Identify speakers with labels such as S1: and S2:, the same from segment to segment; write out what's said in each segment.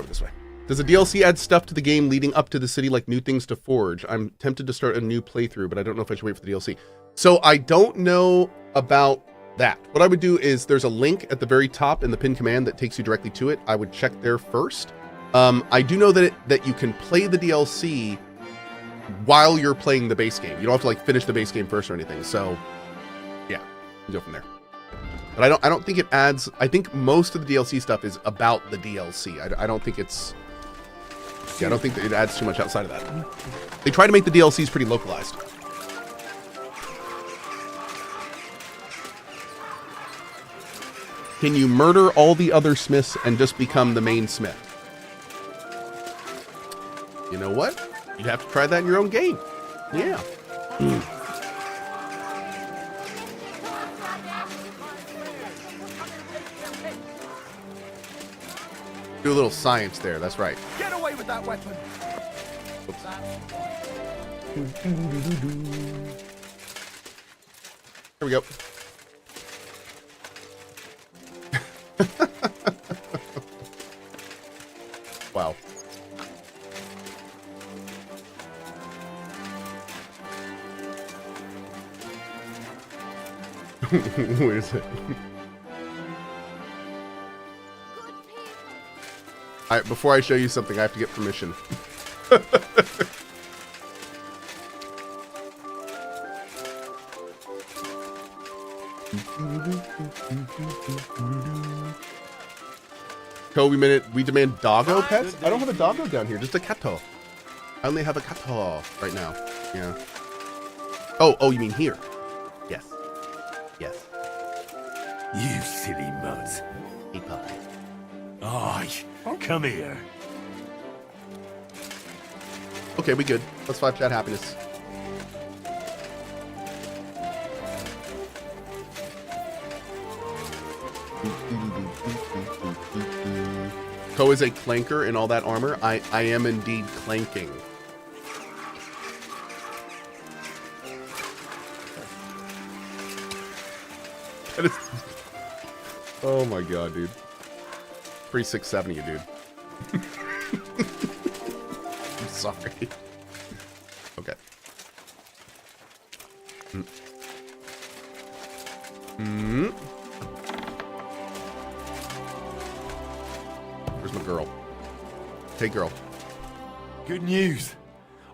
S1: go this way. Does the DLC add stuff to the game leading up to the city, like new things to forge? I'm tempted to start a new playthrough, but I don't know if I should wait for the DLC. So I don't know about that. What I would do is there's a link at the very top in the pin command that takes you directly to it. I would check there first. I do know that you can play the DLC while you're playing the base game. You don't have to like finish the base game first or anything. So yeah, you go from there. But I don't think it adds. I think most of the DLC stuff is about the DLC. I don't think it's. Yeah, I don't think that it adds too much outside of that. They try to make the DLCs pretty localized. Can you murder all the other smiths and just become the main smith? You know what? You'd have to try that in your own game. Yeah. Do a little science there. That's right.
S2: Get away with that weapon.
S1: Oops. Here we go. Wow. Wait a second. Before I show you something, I have to get permission. Cohh, we demand doggo pets? I don't have a doggo down here, just a catto. I only have a catto right now. Yeah. Oh, you mean here? Yes. Yes.
S2: You silly mutt.
S1: Hey, puppy.
S2: Aye, come here.
S1: Okay, we good. Let's 5 chat happiness. Cohh is a clanker in all that armor. I am indeed clanking. That is... Oh my god, dude. Pretty 670, dude. I'm sorry. Okay. Where's my girl? Hey, girl.
S2: Good news.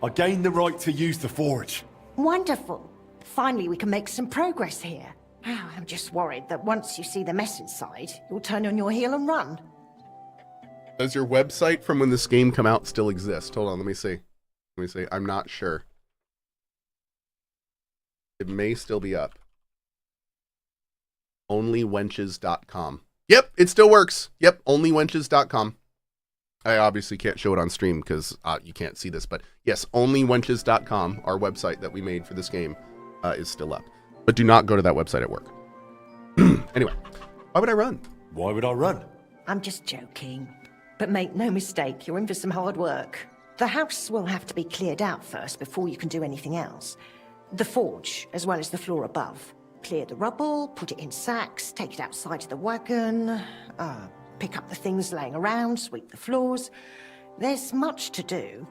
S2: I gained the right to use the forge.
S3: Wonderful. Finally, we can make some progress here. Oh, I'm just worried that once you see the mess inside, you'll turn on your heel and run.
S1: Does your website from when this game come out still exist? Hold on, let me see. Let me see. I'm not sure. It may still be up. Onlywenches.com. Yep, it still works. Yep, onlywenches.com. I obviously can't show it on stream because you can't see this, but yes, onlywenches.com, our website that we made for this game, is still up. But do not go to that website at work. Anyway, why would I run?
S2: Why would I run?
S3: I'm just joking. But make no mistake, you're in for some hard work. The house will have to be cleared out first before you can do anything else. The forge, as well as the floor above. Clear the rubble, put it in sacks, take it outside to the wagon, pick up the things laying around, sweep the floors. There's much to do,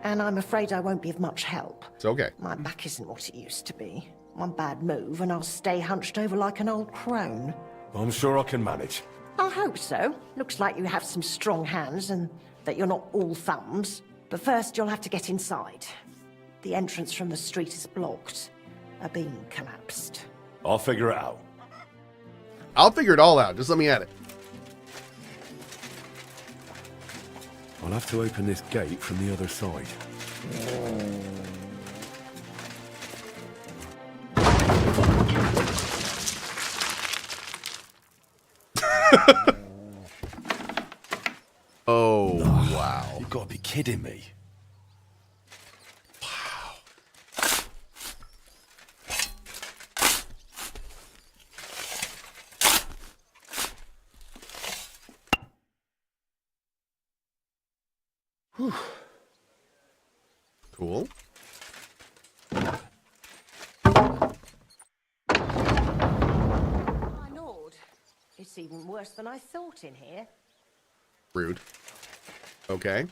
S3: and I'm afraid I won't be of much help.
S1: It's okay.
S3: My back isn't what it used to be. One bad move and I'll stay hunched over like an old crone.
S2: I'm sure I can manage.
S3: I hope so. Looks like you have some strong hands and that you're not all thumbs. But first you'll have to get inside. The entrance from the street is blocked. A beam collapsed.
S2: I'll figure it out.
S1: I'll figure it all out. Just let me at it.
S2: I'll have to open this gate from the other side.
S1: Oh, wow.
S2: You've got to be kidding me.
S1: Whew. Cool.
S3: My lord, it's even worse than I thought in here.
S1: Rude. Okay.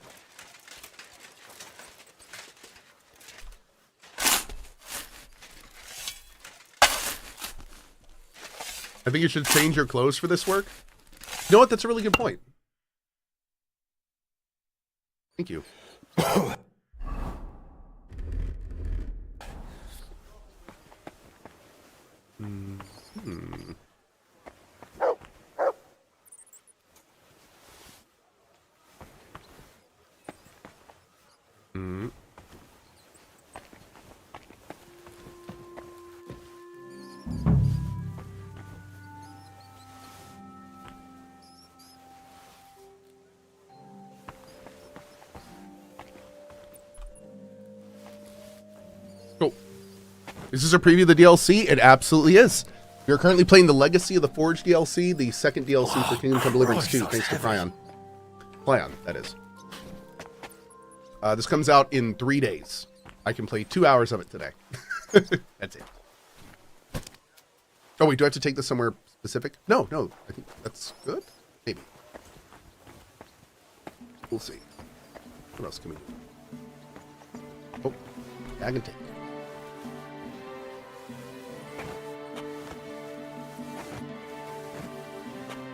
S1: I think you should change your clothes for this work. You know what? That's a really good point. Thank you. Cool. Is this a preview of the DLC? It absolutely is. You're currently playing the Legacy of the Forge DLC, the second DLC for Kingdom Come Deliverance 2, thanks to Plaion. Plaion, that is. This comes out in 3 days. I can play 2 hours of it today. That's it. Oh, wait, do I have to take this somewhere specific? No, I think that's good. Maybe. We'll see. What else can we do? Oh, bag and take.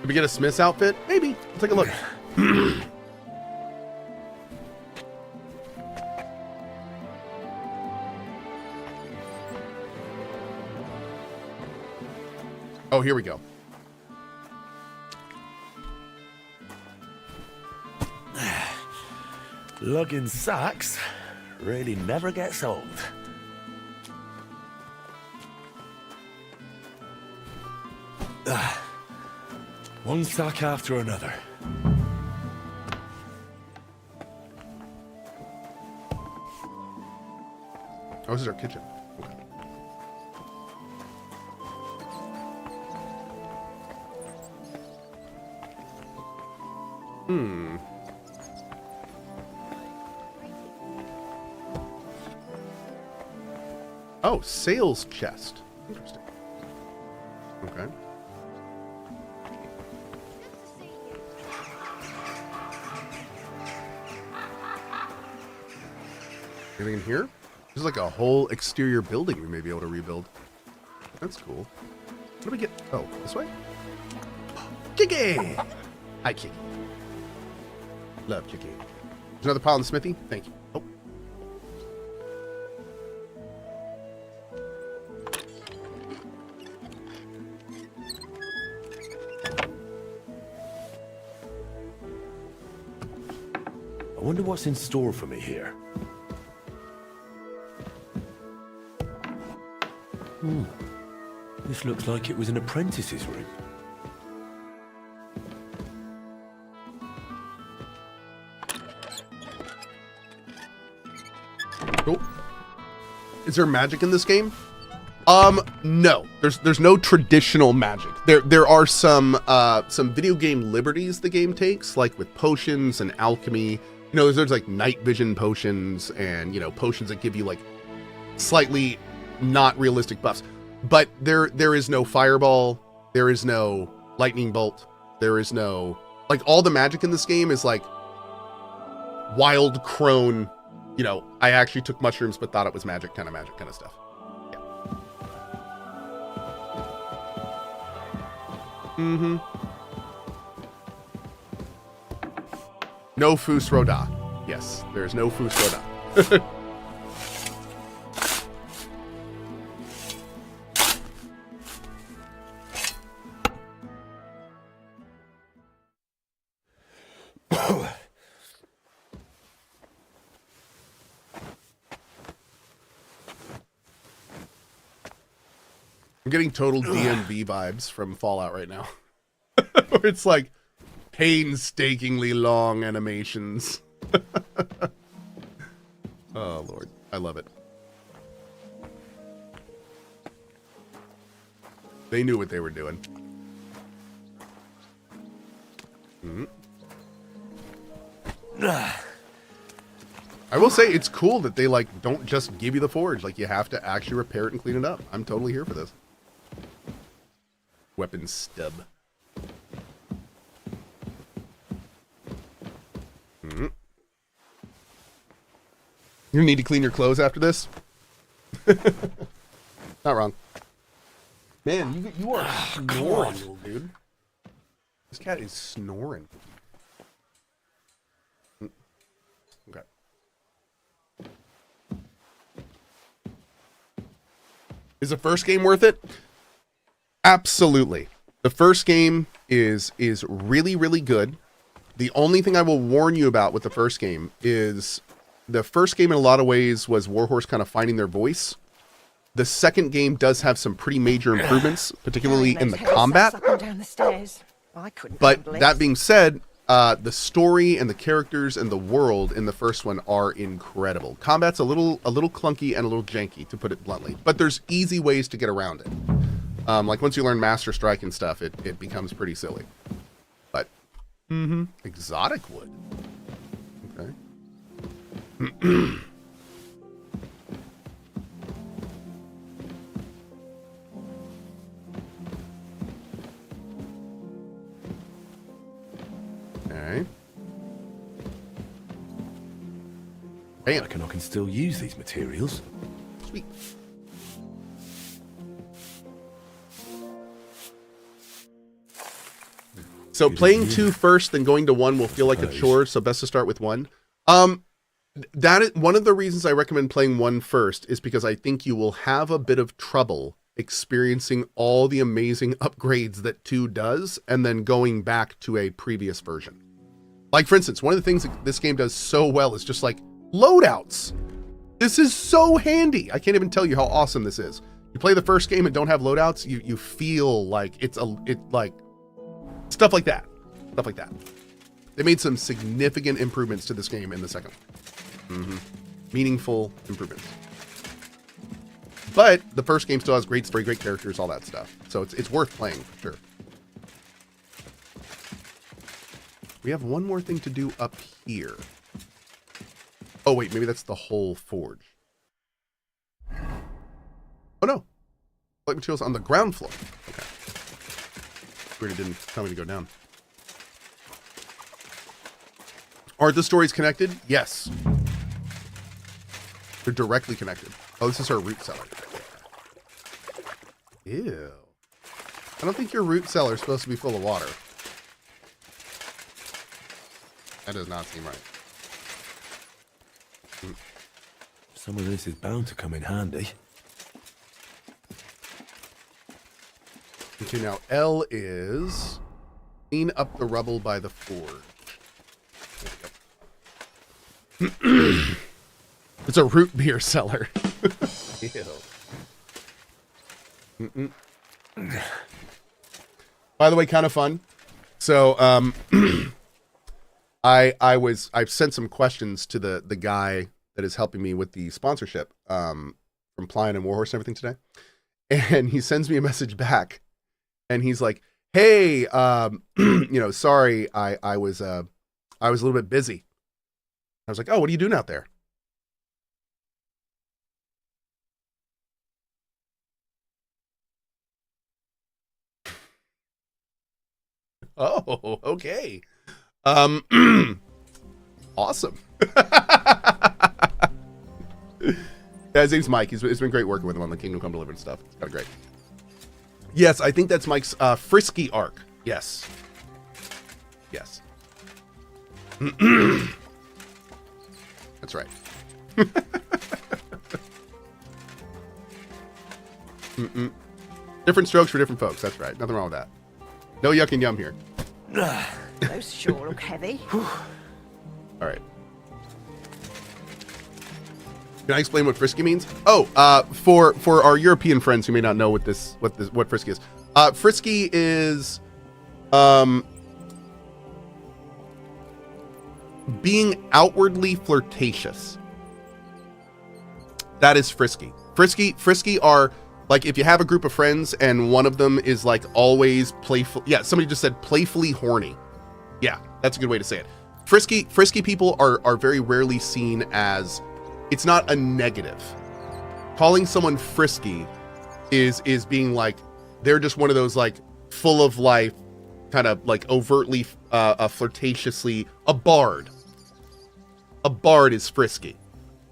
S1: Did we get a Smith's outfit? Maybe. Let's take a look. Oh, here we go.
S4: Lugging sacks really never gets old. One sack after another.
S1: Oh, this is our kitchen. Okay. Oh, sales chest. Interesting. Okay. Anything in here? There's like a whole exterior building we may be able to rebuild. That's cool. What do we get? Oh, this way? Kiki! Hi, Kiki. Love Kiki. There's another pile in the smithy? Thank you. Oh.
S4: I wonder what's in store for me here. This looks like it was an apprentice's room.
S1: Cool. Is there magic in this game? No. There's no traditional magic. There are some video game liberties the game takes, like with potions and alchemy. You know, there's like night vision potions and, you know, potions that give you like slightly not realistic buffs. But there is no fireball, there is no lightning bolt, there is no, like, all the magic in this game is like wild crone, you know, I actually took mushrooms but thought it was magic kind of stuff. Yeah. No Fus Roda. Yes, there's no Fus Roda. I'm getting total DMV vibes from Fallout right now. Where it's like painstakingly long animations. Oh, Lord. I love it. They knew what they were doing. I will say it's cool that they like don't just give you the forge. Like you have to actually repair it and clean it up. I'm totally here for this. Weapon stub. You need to clean your clothes after this? Not wrong. Man, you are snoring, little dude. This cat is snoring. Okay. Is the first game worth it? Absolutely. The first game is really, really good. The only thing I will warn you about with the first game is the first game in a lot of ways was Warhorse kind of finding their voice. The second game does have some pretty major improvements, particularly in the combat.
S3: Up and down the stairs. I couldn't
S1: But
S3: handle it.
S1: that being said, the story and the characters and the world in the first one are incredible. Combat's a little clunky and a little janky, to put it bluntly, but there's easy ways to get around it. Like once you learn Master Strike and stuff, it becomes pretty silly. But exotic wood. Okay. Alright.
S4: I reckon I can still use these materials.
S1: Sweet. So playing 2 first, then going to 1 will feel like a chore, so best to start with 1. That is one of the reasons I recommend playing 1 first, is because I think you will have a bit of trouble experiencing all the amazing upgrades that 2 does, and then going back to a previous version. Like, for instance, one of the things that this game does so well is just like loadouts. This is so handy. I can't even tell you how awesome this is. You play the first game and don't have loadouts, you feel like it's like stuff like that. Stuff like that. They made some significant improvements to this game in the second one. Meaningful improvements. But the first game still has great story, great characters, all that stuff. So it's worth playing for sure. We have one more thing to do up here. Oh wait, maybe that's the whole forge. Oh no. Light materials on the ground floor. Okay. Weird it didn't tell me to go down. Are the stories connected? Yes. They're directly connected. Oh, this is our root cellar. Ew. I don't think your root cellar is supposed to be full of water. That does not seem right.
S4: Some of this is bound to come in handy.
S1: Okay, now L is clean up the rubble by the forge. There we go. It's a root beer cellar. Ew. By the way, kind of fun. So, I've sent some questions to the guy that is helping me with the sponsorship, from Plaion and Warhorse and everything today. And he sends me a message back and he's like, hey, sorry, I was a little bit busy. I was like, oh, what are you doing out there? Oh, okay. Awesome. Yeah, his name's Mike. It's been great working with him on the Kingdom Come Deliverance stuff. It's kind of great. Yes, I think that's Mike's Frisky arc. Yes. Yes. That's right. Different strokes for different folks. That's right. Nothing wrong with that. No yuck and yum here.
S3: Those sure look heavy.
S1: All right. Can I explain what frisky means? Oh, for our European friends who may not know what frisky is. Frisky is being outwardly flirtatious. That is frisky. Frisky are like if you have a group of friends and one of them is like always playful. Yeah, somebody just said playfully horny. Yeah, that's a good way to say it. Frisky people are very rarely seen as, it's not a negative. Calling someone frisky is being like, they're just one of those like full of life, kind of like overtly flirtatiously, a bard. A bard is frisky.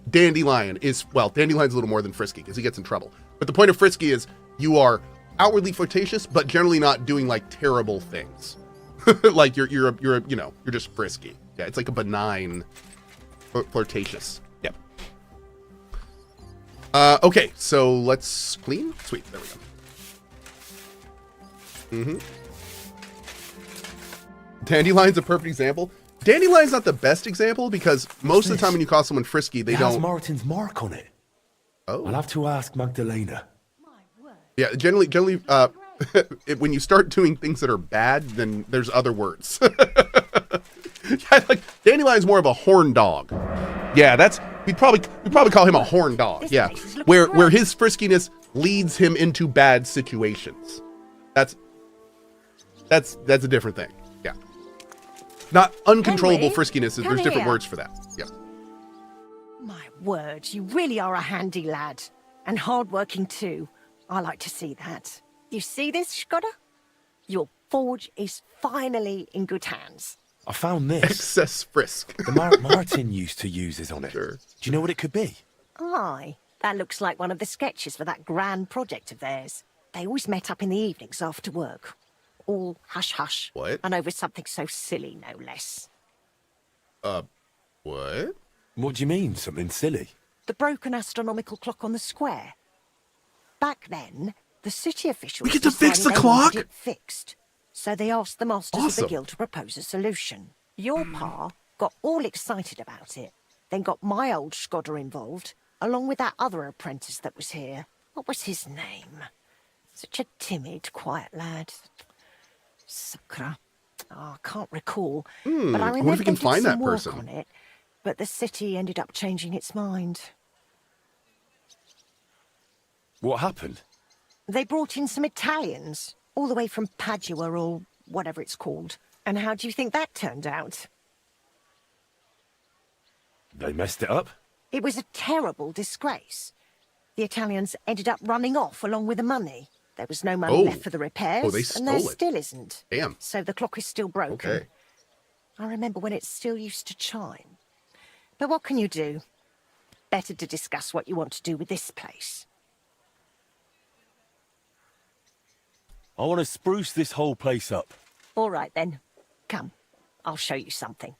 S1: Dandelion is, well, Dandelion's a little more than Frisky because he gets in trouble. But the point of Frisky is you are outwardly flirtatious, but generally not doing like terrible things. Like you're just frisky. Yeah, it's like a benign flirtatious. Yep. Okay, so let's clean. Sweet, there we go. Dandelion's a perfect example. Dandelion's not the best example because most of the time when you call someone frisky, they
S4: It
S1: don't.
S4: has Martin's mark on it.
S1: Oh.
S4: I'll have to ask Magdalena.
S1: Yeah, generally, when you start doing things that are bad, then there's other words. Yeah, like Dandelion's more of a horn dog. Yeah, we'd probably call him a horn dog. Yeah, where his friskiness leads him into bad situations. That's a different thing. Yeah, not uncontrollable
S3: Henry,
S1: friskiness. There's
S3: come
S1: different
S3: here.
S1: words for that. Yeah.
S3: My word, you really are a handy lad. And hardworking too. I like to see that. You see this, Skoda? Your forge is finally in good hands.
S4: I found this.
S1: Excess frisk.
S4: The mark Martin used to use is on it.
S1: Sure.
S4: Do you know what it could be?
S3: Aye, that looks like one of the sketches for that grand project of theirs. They always met up in the evenings after work. All hush-hush.
S1: What?
S3: And over something so silly, no less.
S1: What?
S4: What do you mean, something silly?
S3: The broken astronomical clock on the square. Back then, the city officials
S1: We get to fix
S3: decided
S1: the
S3: they
S1: clock?
S3: wanted it fixed. So they asked the masters of
S1: Awesome.
S3: the guild to propose a solution. Your pa got all excited about it, then got my old Skoda involved, along with that other apprentice that was here. What was his name? Such a timid, quiet lad. Sakra. Oh, I can't recall. But I
S1: wonder if
S3: remember
S1: we can
S3: they did
S1: find
S3: some
S1: that
S3: work
S1: person.
S3: on it, but the city ended up changing its mind.
S4: What happened?
S3: They brought in some Italians, all the way from Padua or whatever it's called. And how do you think that turned out?
S4: They messed it up?
S3: It was a terrible disgrace. The Italians ended up running off along with the money. There was no money
S1: Oh.
S3: left for the repairs,
S1: Oh, they
S3: and there
S1: stole it.
S3: still isn't.
S1: Damn.
S3: So the clock is still broken.
S1: Okay.
S3: I remember when it still used to chime. But what can you do? Better to discuss what you want to do with this place.
S4: I want to spruce this whole place up.
S3: All right, then. Come, I'll show you something.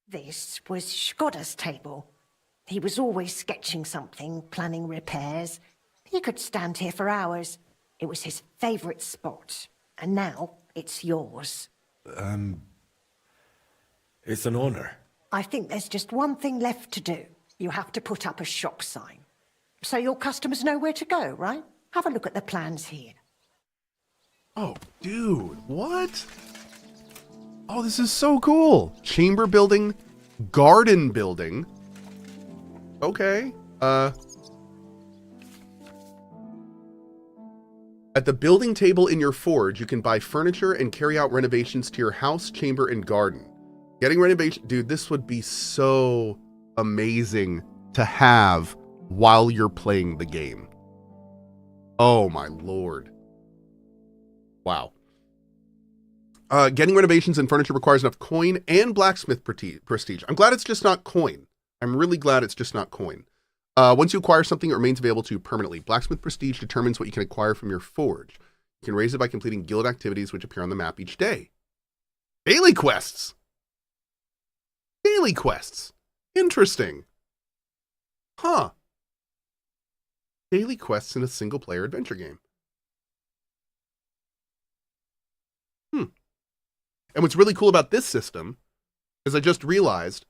S3: This was Skoda's table. He was always sketching something, planning repairs. He could stand here for hours. It was his favourite spot. And now it's yours.
S4: It's an honor.
S3: I think there's just one thing left to do. You have to put up a shop sign. So your customers know where to go, right? Have a look at the plans here.
S1: Oh, dude, what? Oh, this is so cool. Chamber building, garden building. Okay. At the building table in your forge, you can buy furniture and carry out renovations to your house, chamber, and garden. Getting renovation, dude, this would be so amazing to have while you're playing the game. Oh my lord. Wow. Getting renovations and furniture requires enough coin and blacksmith prestige. I'm glad it's just not coin. I'm really glad it's just not coin. Once you acquire something, it remains available to you permanently. Blacksmith prestige determines what you can acquire from your forge. You can raise it by completing guild activities which appear on the map each day. Daily quests. Daily quests. Interesting. Huh. Daily quests in a single-player adventure game. And what's really cool about this system is I just realized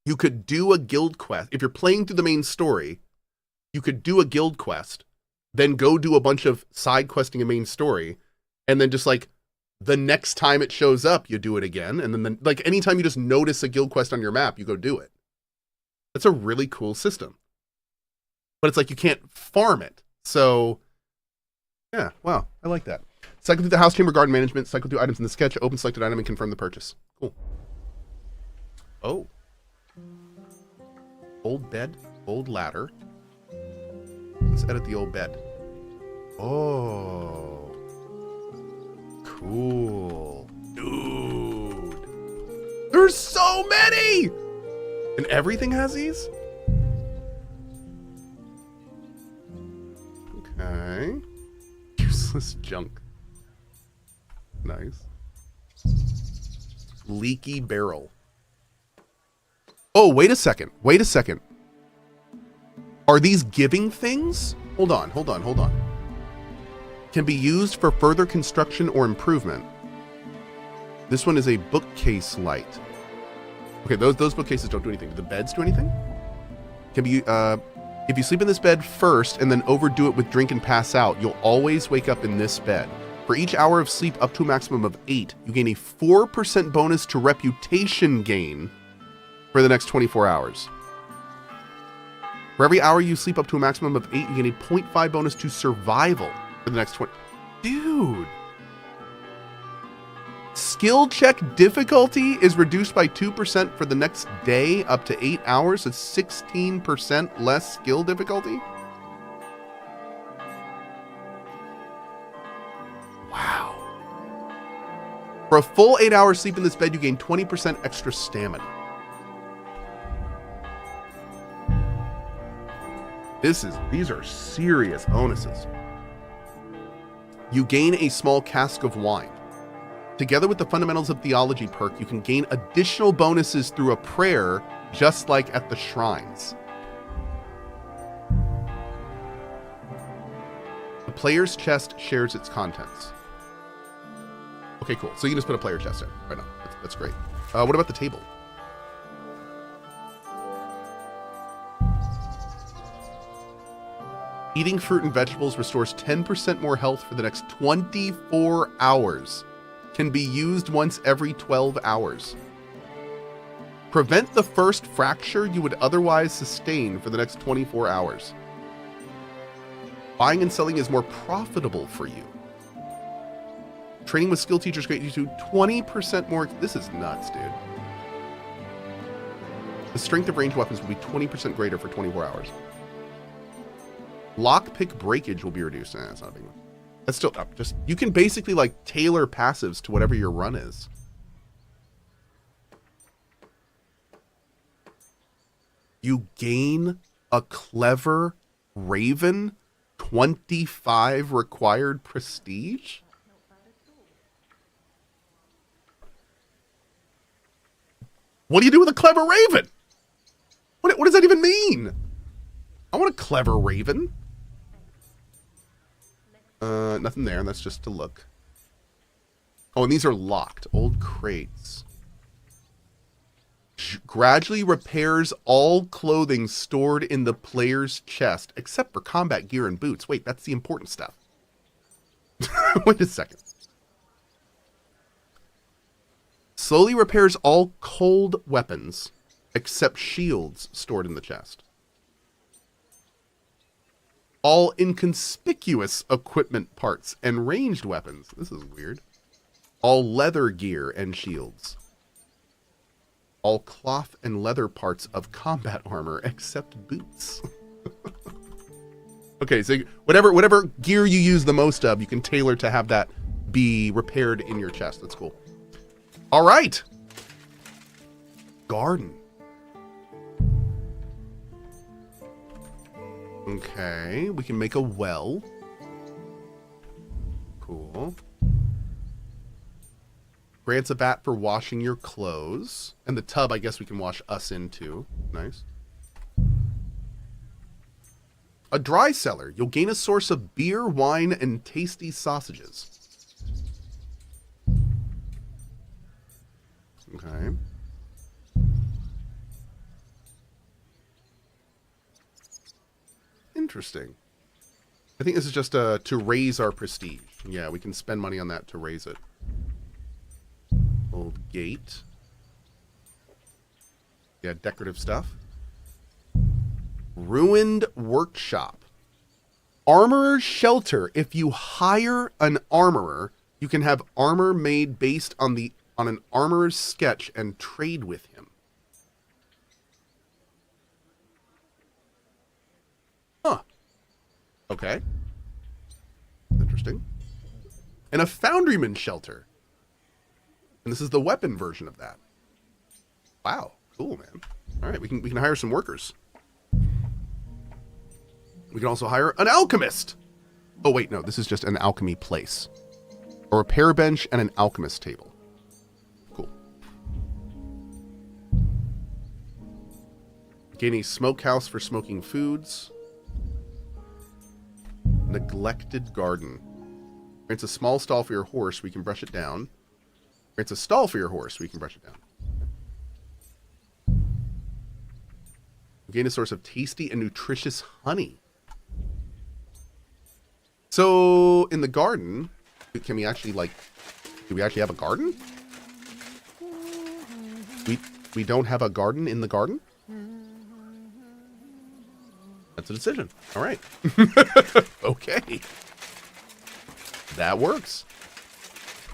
S1: you could do a guild quest. If you're playing through the main story, you could do a guild quest, then go do a bunch of side questing a main story, and then just like the next time it shows up, you do it again. And then like anytime you just notice a guild quest on your map, you go do it. That's a really cool system. But it's like you can't farm it. So yeah, wow, I like that. Cycle through the house, chamber, garden management, cycle through items in the sketch, open selected item, and confirm the purchase. Cool. Oh. Old bed, old ladder. Let's edit the old bed. Oh. Cool. Dude. There's so many! And everything has these? Okay. Useless junk. Nice. Leaky barrel. Oh, wait a second. Wait a second. Are these giving things? Hold on, hold on, hold on. Can be used for further construction or improvement. This one is a bookcase light. Okay, those bookcases don't do anything. Do the beds do anything? Can be if you sleep in this bed first and then overdo it with drink and pass out, you'll always wake up in this bed. For each hour of sleep up to a maximum of 8, you gain a 4% bonus to reputation gain for the next 24 hours. For every hour you sleep up to a maximum of 8, you gain a 0.5 bonus to survival for the next 20. Dude. Skill check difficulty is reduced by 2% for the next day up to 8 hours. It's 16% less skill difficulty. Wow. For a full 8 hours sleep in this bed, you gain 20% extra stamina. These are serious bonuses. You gain a small cask of wine. Together with the Fundamentals of Theology perk, you can gain additional bonuses through a prayer, just like at the shrines. The player's chest shares its contents. Okay, cool. So you can just put a player chest there right now. That's great. What about the table? Eating fruit and vegetables restores 10% more health for the next 24 hours. Can be used once every 12 hours. Prevent the first fracture you would otherwise sustain for the next 24 hours. Buying and selling is more profitable for you. Training with skill teachers grant you to 20% more. This is nuts, dude. The strength of ranged weapons will be 20% greater for 24 hours. Lockpick breakage will be reduced. Nah, that's not a big one. That's still up. Just you can basically like tailor passives to whatever your run is. You gain a clever raven, 25 required prestige. What do you do with a clever raven? What does that even mean? I want a clever raven. Nothing there. That's just to look. Oh, and these are locked. Old crates. Gradually repairs all clothing stored in the player's chest, except for combat gear and boots. Wait, that's the important stuff. Wait a second. Slowly repairs all cold weapons, except shields stored in the chest. All inconspicuous equipment parts and ranged weapons. This is weird. All leather gear and shields. All cloth and leather parts of combat armor except boots. Okay, so whatever gear you use the most of, you can tailor to have that be repaired in your chest. That's cool. All right. Garden. Okay, we can make a well. Cool. Grants a bat for washing your clothes. And the tub, I guess we can wash us into. Nice. A dry cellar. You'll gain a source of beer, wine, and tasty sausages. Okay. Interesting. I think this is just to raise our prestige. Yeah, we can spend money on that to raise it. Old gate. Yeah, decorative stuff. Ruined workshop. Armorer's shelter. If you hire an armorer, you can have armor made based on an armorer's sketch and trade with him. Huh. Okay. Interesting. And a foundryman's shelter. And this is the weapon version of that. Wow. Cool, man. All right, we can hire some workers. We can also hire an alchemist. Oh, wait, no, this is just an alchemy place. A repair bench and an alchemist table. Cool. Gain a smokehouse for smoking foods. Neglected garden. It's a small stall for your horse, we can brush it down. It's a stall for your horse, we can brush it down. Gain a source of tasty and nutritious honey. So, in the garden, can we actually, like, do we actually have a garden? We don't have a garden in the garden? That's a decision. All right. Okay. That works.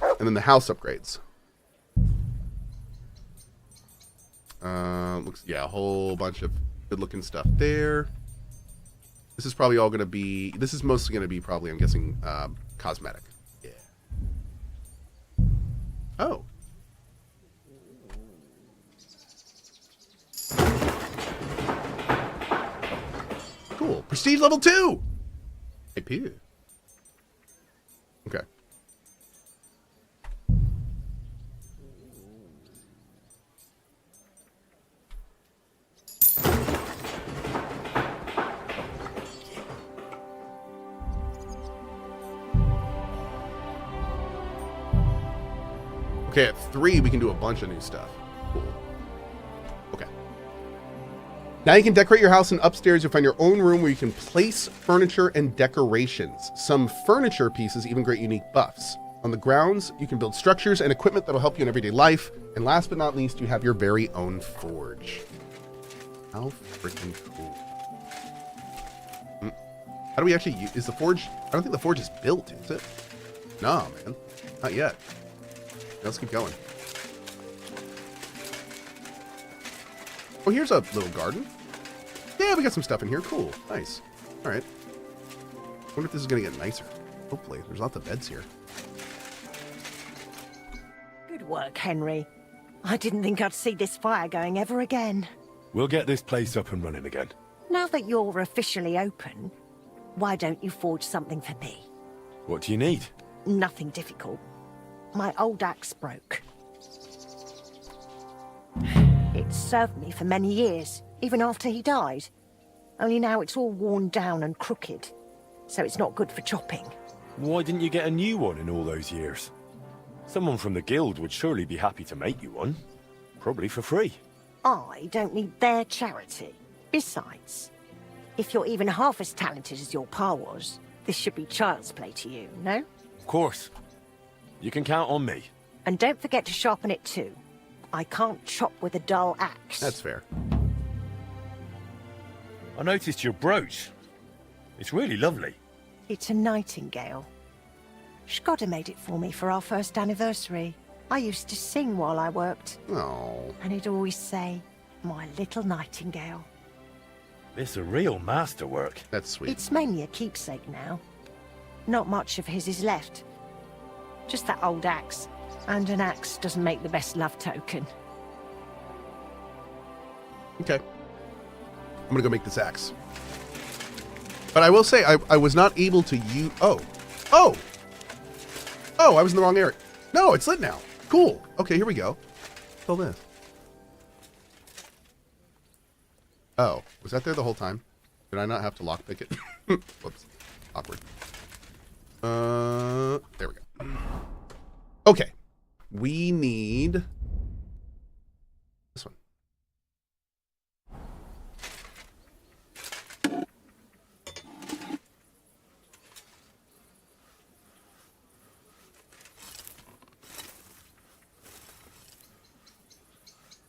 S1: And then the house upgrades. Looks, yeah, a whole bunch of good-looking stuff there. This is probably all going to be... This is mostly going to be probably, I'm guessing, cosmetic. Yeah. Oh. Cool. Prestige level 2! Hey, Pew. Okay. Okay, at 3, we can do a bunch of new stuff. Cool. Okay. Now you can decorate your house, and upstairs you'll find your own room where you can place furniture and decorations. Some furniture pieces even grant unique buffs. On the grounds, you can build structures and equipment that'll help you in everyday life. And last but not least, you have your very own forge. How freaking cool. How do we actually use... Is the forge... I don't think the forge is built, is it? No, man. Not yet. Let's keep going. Oh, here's a little garden. Yeah, we got some stuff in here. Cool. Nice. All right. I wonder if this is going to get nicer. Hopefully. There's lots of beds here.
S3: Good work, Henry. I didn't think I'd see this fire going ever again.
S2: We'll get this place up and running again.
S3: Now that you're officially open, why don't you forge something for me?
S2: What do you need?
S3: Nothing difficult. My old axe broke. It served me for many years, even after he died. Only now it's all worn down and crooked, so it's not good for chopping.
S2: Why didn't you get a new one in all those years? Someone from the guild would surely be happy to make you one. Probably for free.
S3: I don't need their charity. Besides, if you're even half as talented as your pa was, this should be child's play to you, no?
S2: Of course. You can count on me.
S3: And don't forget to sharpen it too. I can't chop with a dull axe.
S1: That's fair.
S2: I noticed your brooch. It's really lovely.
S3: It's a nightingale. Shkoda made it for me for our first anniversary. I used to sing while I worked.
S1: Oh.
S3: And he'd always say, "My little nightingale."
S2: It's a real masterwork.
S1: That's sweet.
S3: It's mainly a keepsake now. Not much of his is left. Just that old axe. And an axe doesn't make the best love token.
S1: Okay. I'm gonna go make this axe. But I will say, I was not able to use... Oh! Oh! Oh, I was in the wrong area. No, it's lit now. Cool. Okay, here we go. Fill this. Oh, was that there the whole time? Did I not have to lockpick it? Whoops. Awkward. There we go. Okay. We need this one.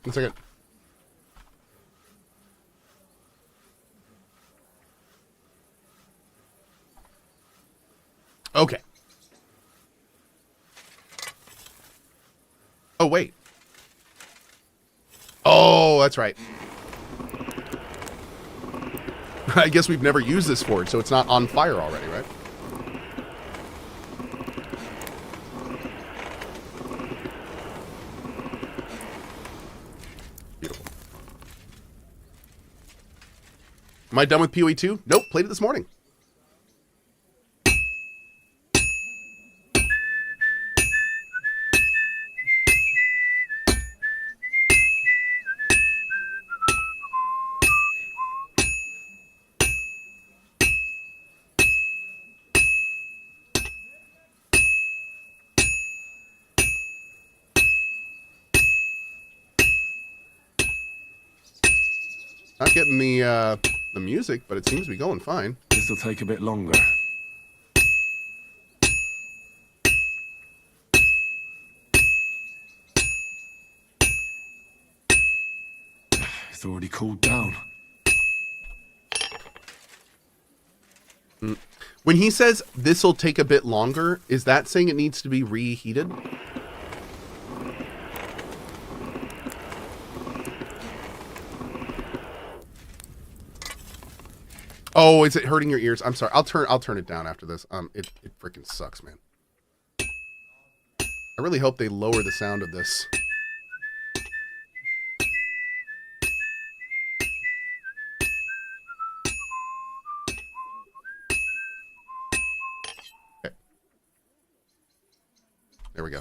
S1: One second. Okay. Oh, wait. Oh, that's right. I guess we've never used this forge, so it's not on fire already, right? Beautiful. Am I done with PoE 2? Nope, played it this morning. Not getting the music, but it seems to be going fine.
S5: This'll take a bit longer. It's already cooled down.
S1: When he says this'll take a bit longer, is that saying it needs to be reheated? Oh, is it hurting your ears? I'm sorry. I'll turn it down after this. It freaking sucks, man. I really hope they lower the sound of this. Okay. There we go.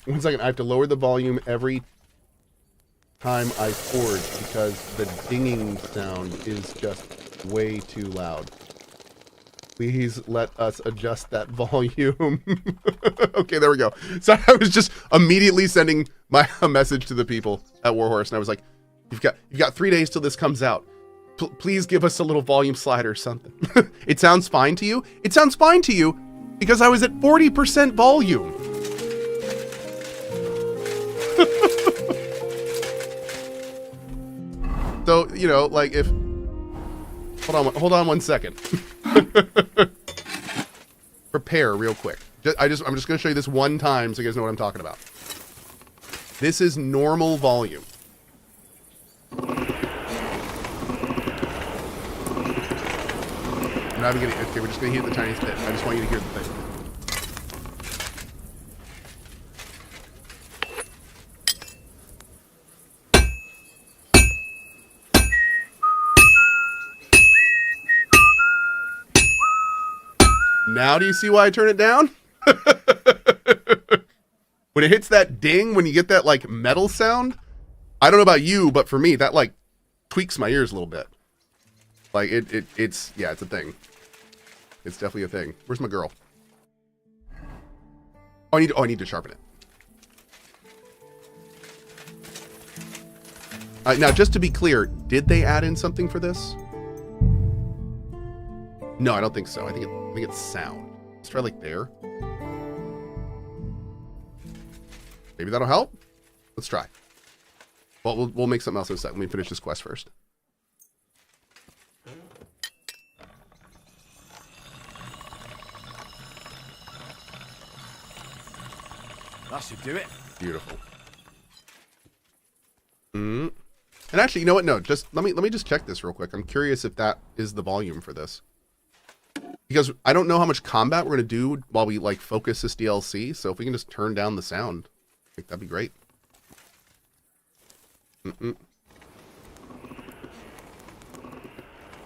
S1: One second, I have to lower the volume every time I forge because the dinging sound is just way too loud. Please let us adjust that volume. Okay, there we go. So I was just immediately sending a message to the people at Warhorse, and I was like, "You've got 3 days till this comes out. Please give us a little volume slider or something." It sounds fine to you? It sounds fine to you because I was at 40% volume. So, you know, like if... Hold on 1 second. Prepare real quick. I'm just going to show you this one time so you guys know what I'm talking about. This is normal volume. I'm not even going to... Okay, we're just going to hear the tiniest bit. I just want you to hear the thing. Now do you see why I turn it down? When it hits that ding, when you get that like metal sound, I don't know about you, but for me, that like tweaks my ears a little bit. Like it's a thing. It's definitely a thing. Where's my girl? Oh, I need to sharpen it. Now, just to be clear, did they add in something for this? No, I don't think so. I think it's sound. Let's try like there. Maybe that'll help. Let's try. Well, we'll make something else in a second. Let me finish this quest first.
S5: That should do it.
S1: Beautiful. And actually, you know what? No, just let me just check this real quick. I'm curious if that is the volume for this. Because I don't know how much combat we're going to do while we like focus this DLC. So if we can just turn down the sound, I think that'd be great.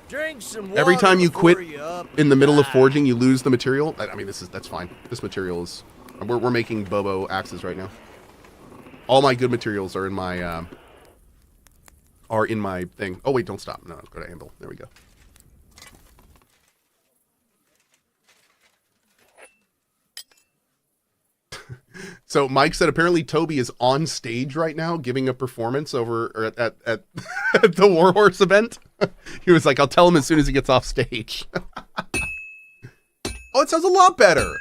S4: Drink some
S1: Every
S4: water
S1: time you
S4: before
S1: quit
S4: you up
S1: in the middle of
S4: die.
S1: forging, you lose the material. I mean, that's fine. This material is... We're making Bobo axes right now. All my good materials are in my thing. Oh, wait, don't stop. No, go to Anvil. There we go. So Mike said apparently Toby is on stage right now giving a performance over at the Warhorse event. He was like, I'll tell him as soon as he gets off stage. Oh, it sounds a lot better.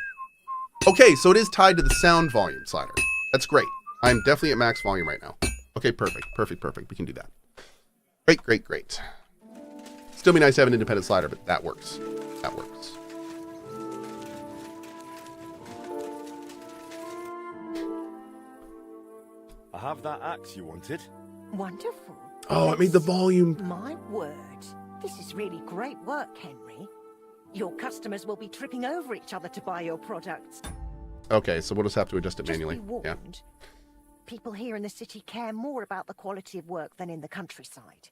S1: Okay, so it is tied to the sound volume slider. That's great. I'm definitely at max volume right now. Okay, perfect. We can do that. Great. Still be nice to have an independent slider, but that works.
S2: I have that axe you wanted.
S3: Wonderful.
S1: Oh, it made the volume.
S3: My word. This is really great work, Henry. Your customers will be tripping over each other to buy your products.
S1: Okay, so we'll just have to adjust it
S3: Just
S1: manually.
S3: be warned. People here in the city care more about the quality of work than in the countryside.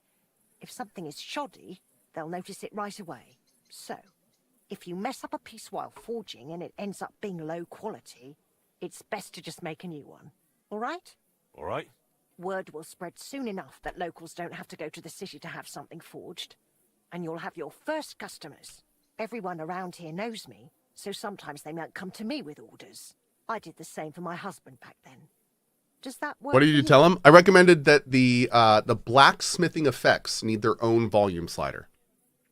S3: If something is shoddy, they'll notice it right away. So, if you mess up a piece while forging and it ends up being low quality, it's best to just make a new one. All right?
S2: All right?
S3: Word will spread soon enough that locals don't have to go to the city to have something forged. And you'll have your first customers. Everyone around here knows me, so sometimes they might come to me with orders. I did the same for my husband back then. Does that work?
S1: What did you tell him? I recommended that the blacksmithing effects need their own volume slider.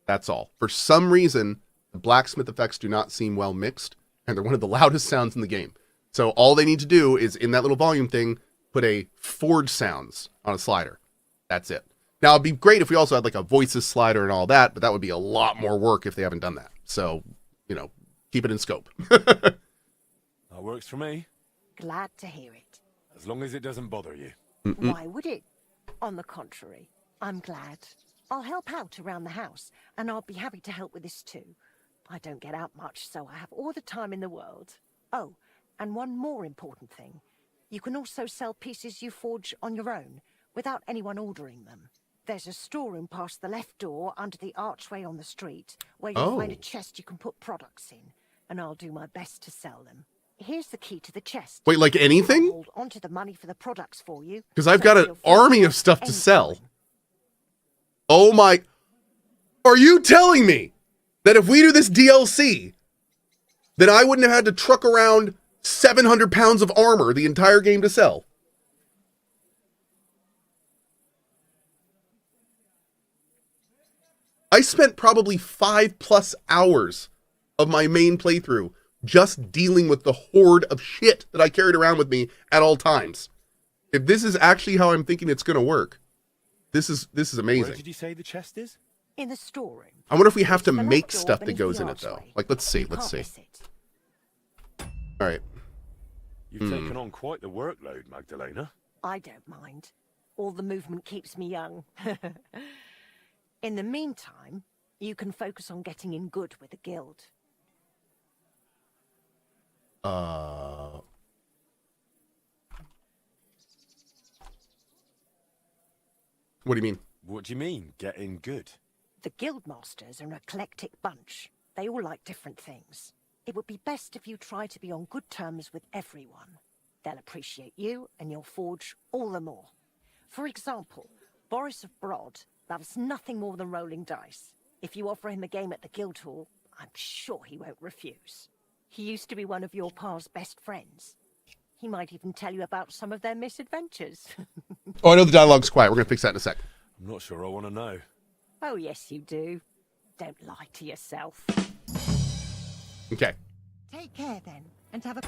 S1: That's all. For some reason, the blacksmith effects do not seem well mixed, and they're one of the loudest sounds in the game. So all they need to do is, in that little volume thing, put a forge sounds on a slider. That's it. Now, it'd be great if we also had like a voices slider and all that, but that would be a lot more work if they haven't done that. So, you know, keep it in scope.
S2: That works for me.
S3: Glad to hear it.
S2: As long as it doesn't bother you.
S3: Why would it? On the contrary, I'm glad. I'll help out around the house, and I'll be happy to help with this too. I don't get out much, so I have all the time in the world. Oh, and one more important thing. You can also sell pieces you forge on your own, without anyone ordering them. There's a storeroom past the left door under the archway on the street, where you'll find a chest you can put products in, and I'll do my best to sell them. Here's the key to the chest.
S1: Wait, like anything?
S3: I'll hold onto the money for the products for you.
S1: Because I've got an army of stuff to sell. Oh my... Are you telling me that if we do this DLC, then I wouldn't have had to truck around 700 pounds of armor the entire game to sell? I spent probably 5+ hours of my main playthrough just dealing with the horde of shit that I carried around with me at all times. If this is actually how I'm thinking it's going to work, this is amazing.
S2: Where did you say the chest is?
S3: In the storeroom.
S1: I wonder if we have to
S3: The left
S1: make
S3: door
S1: stuff that
S3: beneath
S1: goes
S3: the
S1: in it though.
S3: archway.
S1: Like, let's see,
S3: You
S1: let's
S3: can't
S1: see.
S3: miss it.
S1: All right.
S2: You've taken on quite the workload, Magdalena.
S3: I don't mind. All the movement keeps me young. In the meantime, you can focus on getting in good with the guild.
S1: What do you mean?
S2: What do you mean, getting good?
S3: The guild masters are an eclectic bunch. They all like different things. It would be best if you try to be on good terms with everyone. They'll appreciate you and your forge all the more. For example, Boris of Brod loves nothing more than rolling dice. If you offer him a game at the guild hall, I'm sure he won't refuse. He used to be one of your pa's best friends. He might even tell you about some of their misadventures.
S1: Oh, I know the dialogue's quiet. We're going to fix that in a sec.
S2: I'm not sure I want to know.
S3: Oh, yes, you do. Don't lie to yourself.
S1: Okay.
S3: Take care, then, and have a...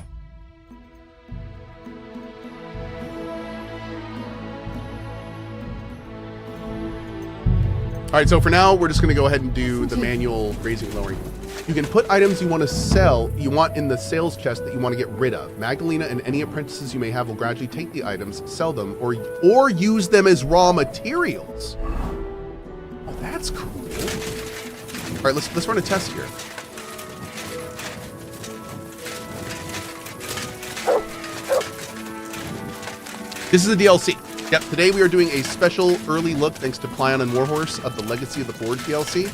S1: All right, so for now, we're just going to go ahead and do the manual raising and lowering. You can put items you want to sell, you want in the sales chest that you want to get rid of. Magdalena and any apprentices you may have will gradually take the items, sell them, or use them as raw materials. Oh, that's cool. All right, let's run a test here. This is a DLC. Yep, today we are doing a special early look thanks to Plaion and Warhorse of the Legacy of the Forge DLC.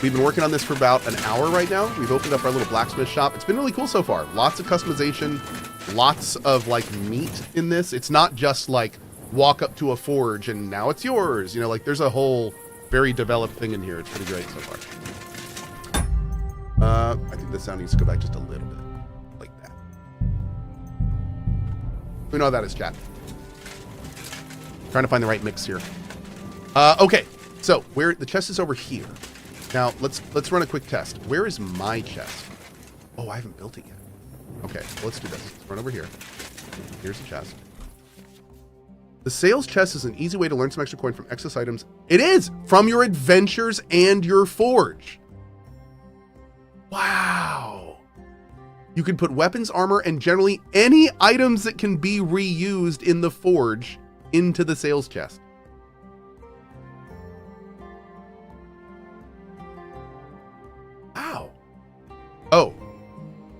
S1: We've been working on this for about an hour right now. We've opened up our little blacksmith shop. It's been really cool so far. Lots of customization, lots of like meat in this. It's not just like walk up to a forge and now it's yours. You know, like there's a whole very developed thing in here. It's pretty great so far. I think the sound needs to go back just a little bit, like that. We know how that is, chat. Trying to find the right mix here. Okay, so where the chest is over here. Now let's run a quick test. Where is my chest? Oh, I haven't built it yet. Okay, well, let's do this. Let's run over here. Here's the chest. The sales chest is an easy way to learn some extra coin from excess items. It is from your adventures and your forge. Wow. You can put weapons, armor, and generally any items that can be reused in the forge into the sales chest. Wow.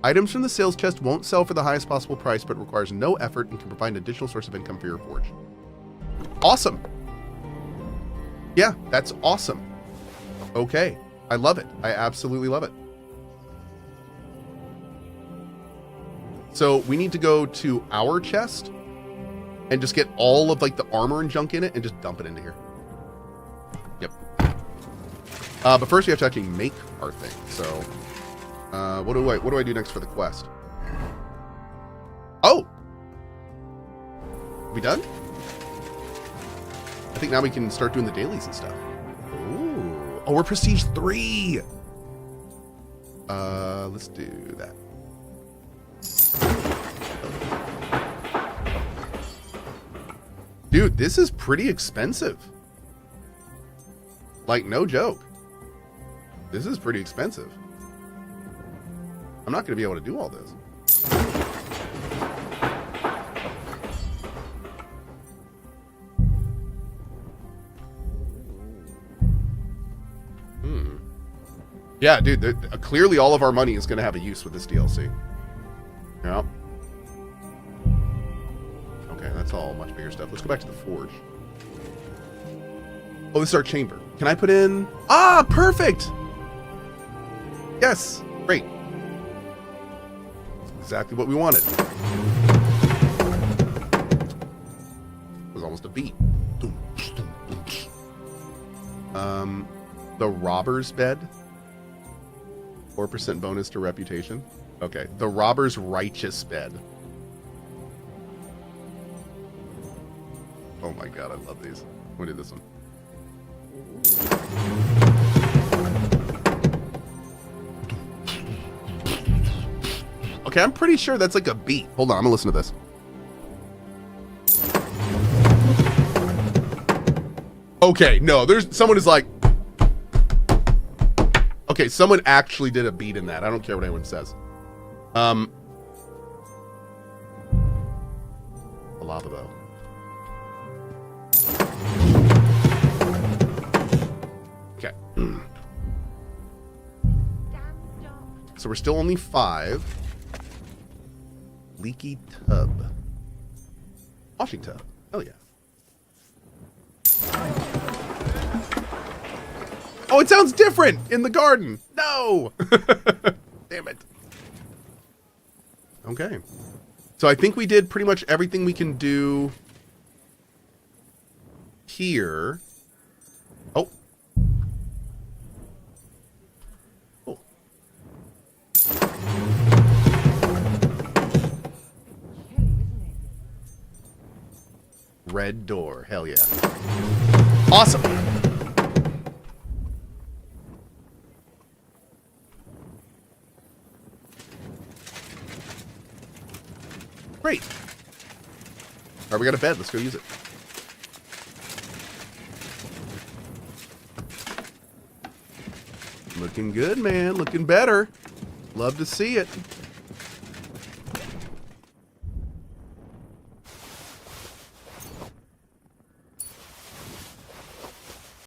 S1: Items from the sales chest won't sell for the highest possible price, but requires no effort and can provide an additional source of income for your forge. Awesome. Yeah, that's awesome. Okay. I love it. I absolutely love it. So we need to go to our chest and just get all of like the armor and junk in it and just dump it into here. Yep. But first we have to actually make our thing. So what do I do next for the quest? Oh! We done? I think now we can start doing the dailies and stuff. Ooh. Oh, we're prestige 3. Let's do that. Dude, this is pretty expensive. Like, no joke. This is pretty expensive. I'm not going to be able to do all this. Yeah, dude, clearly all of our money is going to have a use with this DLC. Yep. Okay, that's all much bigger stuff. Let's go back to the forge. Oh, this is our chamber. Can I put in... Ah, perfect! Yes, great. Exactly what we wanted. It was almost a beat. The robber's bed. 4% bonus to reputation. Okay, the robber's righteous bed. Oh my god, I love these. I'm gonna do this one. Okay, I'm pretty sure that's like a beat. Hold on, I'm gonna listen to this. Okay, no, there's someone is like... Okay, someone actually did a beat in that. I don't care what anyone says. A lava bow. Okay. So we're still only 5. Leaky tub. Washing tub. Hell yeah. Oh, it sounds different in the garden. No. Damn it. Okay. So I think we did pretty much everything we can do here. Oh. Oh. Red door. Hell yeah. Awesome. Great. All right, we got a bed. Let's go use it. Looking good, man. Looking better. Love to see it.